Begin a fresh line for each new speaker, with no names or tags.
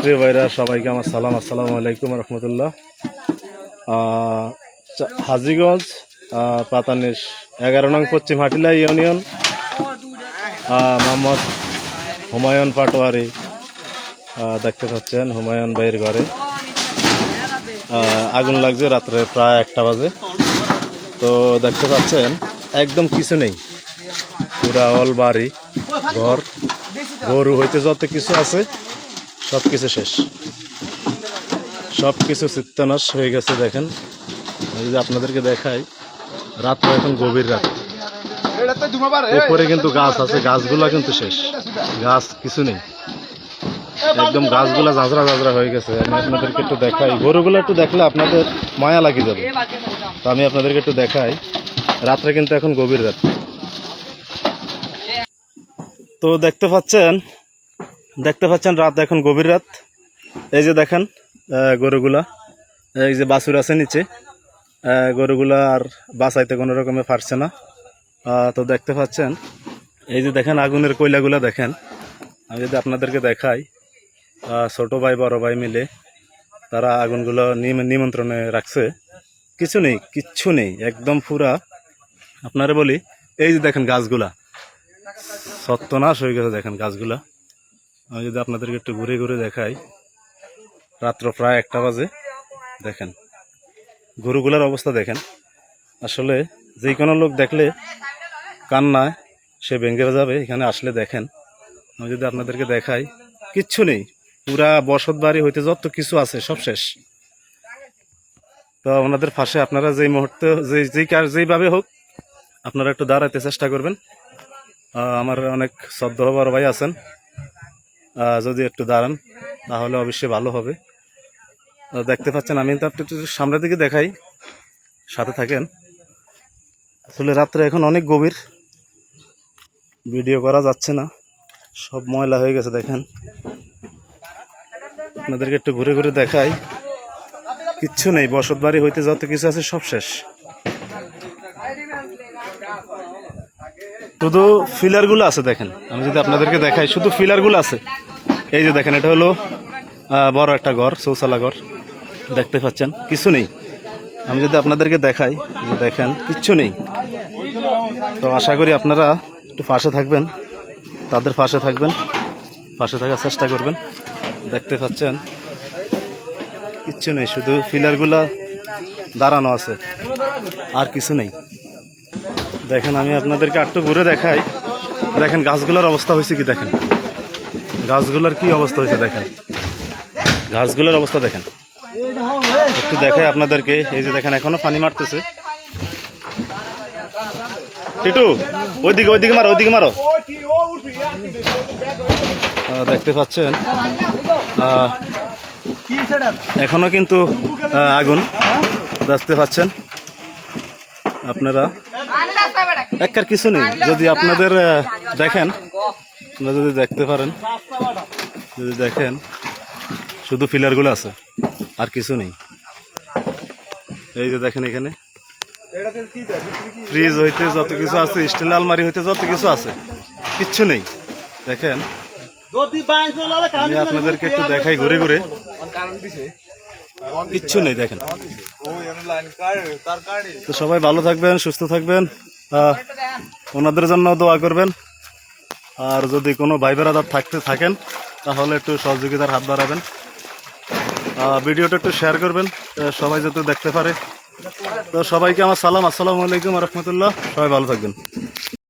প্রিয় ভাইরা সবাইকে আমার সালাম, আসসালামু আলাইকুম রহমতুল্লাহ। হাজীগঞ্জ পাতানিশ 11 নং পশ্চিম হাটিলা ইউনিয়ন, মোহাম্মদ হুমায়ুন পাটোয়ারি দেখতে পাচ্ছেন। হুমায়ুন ভাইয়ের ঘরে আগুন লাগছে রাত্রে প্রায় 1টা বাজে। তো দেখতে পাচ্ছেন একদম কিছু নেই, পুরা অল বাড়ি ঘর গরু হইতে যত কিছু আছে সব কিছু শেষ, সব কিছু চিত্তানাশ হয়ে গেছে। দেখেন, যদি আপনাদেরকে দেখাই, রাত্রে এখন গভীর রাত, উপরে কিন্তু গাছ আছে, গাছগুলা কিন্তু শেষ, গাছ কিছু নেই, একদম গাছগুলা ঝাঁঝরা ঝাঁঝরা হয়ে গেছে। আমি আপনাদেরকে একটু দেখাই, গরুগুলো একটু দেখলে আপনাদের মায়া লাগে যাবে। তো আমি আপনাদেরকে একটু দেখাই, রাত্রে কিন্তু এখন গভীর রাত। তো দেখতে পাচ্ছেন রাত এখন গভীর রাত। এই যে দেখেন গরুগুলা, এই যে বাছুর আছে নিচে, গরুগুলা আর বাঁচাইতে কোনো রকমে পারছে না। তো দেখতে পাচ্ছেন এই যে দেখেন আগুনের কয়লাগুলা দেখেন। আমি যদি আপনাদেরকে দেখাই, ছোট ভাই বড় ভাই মিলে তারা আগুনগুলো নিমন্ত্রণে রাখছে। কিছু নেই, কিচ্ছু নেই, একদম পুরা। আপনারা বলি, এই যে দেখেন গাছগুলা সত্যনাশ হয়ে গেছে। দেখেন গাছগুলা, আমি যদি আপনাদেরকে একটু ঘুরে ঘুরে দেখাই, রাত্র প্রায় 1টা বাজে। দেখেন গরুগুলার অবস্থা দেখেন। আসলে যে কোনো লোক দেখলে কান্নায় সে ভেঙে যাবে এখানে আসলে। দেখেন, আমি যদি আপনাদেরকে দেখাই, কিচ্ছু নেই, পুরা বসত বাড়ি হইতে যত কিছু আছে সব শেষ। তো ওনাদের পাশে আপনারা যেই মুহূর্তে যেইভাবে হোক আপনারা একটু দাঁড়াতে চেষ্টা করবেন। আমার অনেক শ্রদ্ধা বড় ভাই আছেন, যদি একটু দাঁড়ান তাহলে অবশ্যই ভালো হবে। দেখতে পাচ্ছেন, আমি তো একটু সামনের দিকে দেখাই, সাথে থাকেন। আসলে রাত্রে এখন অনেক গভীর, ভিডিও করা যাচ্ছে না, সব ময়লা হয়ে গেছে। দেখেন, আপনাদেরকে একটু ঘুরে ঘুরে দেখাই, কিচ্ছু নেই, বসত বাড়ি হইতে যত কিছু আছে সব শেষ। শুধু ফিলারগুলো আছে। দেখেন, আমি যদি আপনাদেরকে দেখাই, শুধু ফিলারগুলো আছে। এই যে দেখেন, এটা হলো বড় একটা ঘর, চৌচালা ঘর, দেখতে পাচ্ছেন, কিছু নেই। আমি যদি আপনাদেরকে দেখাই, দেখেন কিচ্ছু নেই। তো আশা করি আপনারা একটু পাশে থাকবেন, তাদের পাশে থাকবেন, পাশে থাকার চেষ্টা করবেন। দেখতে পাচ্ছেন কিচ্ছু নেই, শুধু ফিলারগুলা দাঁড়ানো আছে, আর কিছু নেই। দেখেন, আমি আপনাদেরকে একটু ঘুরে দেখাই। দেখেন গাছগুলোর অবস্থা হয়েছে কি, দেখেন গাছগুলোর কি অবস্থা হয়েছে, দেখেন গাছগুলোর অবস্থা দেখেন, একটু দেখাই আপনাদেরকে। এই যে দেখেন, এখনো পানি মারতেছে। টিটু, ওইদিকে মারো। দেখতে পাচ্ছেন এখনো কিন্তু আগুন, দেখতে পাচ্ছেন আপনারা, একবার কিছু নেই। যদি আপনাদের দেখেন, আপনারা যদি দেখতে পারেন, যদি দেখেন, শুধু ফিলারগুলো আছে, আর কিছু নেই। এই যে দেখেন, এখানে ফ্রিজ হইতে যত কিছু আছে, স্টিল আলমারি হইতে যত কিছু আছে, কিচ্ছু নেই। দেখেন, আমি আপনাদেরকে একটু দেখাই ঘুরে ঘুরে, কিচ্ছু নেই। দেখেন, তো সবাই ভালো থাকবেন, সুস্থ থাকবেন, ওনাদের জন্য দোয়া করবেন। আর যদি কোনো ভাই বেড়াদার থাকেন তাহলে একটু সহযোগিতার হাত বাড়াবেন, ভিডিওটা একটু শেয়ার করবেন, সবাই যাতে দেখতে পারে। তো সবাইকে আমার সালাম, আসসালামু আলাইকুম রহমতুল্লাহ। সবাই ভালো থাকবেন।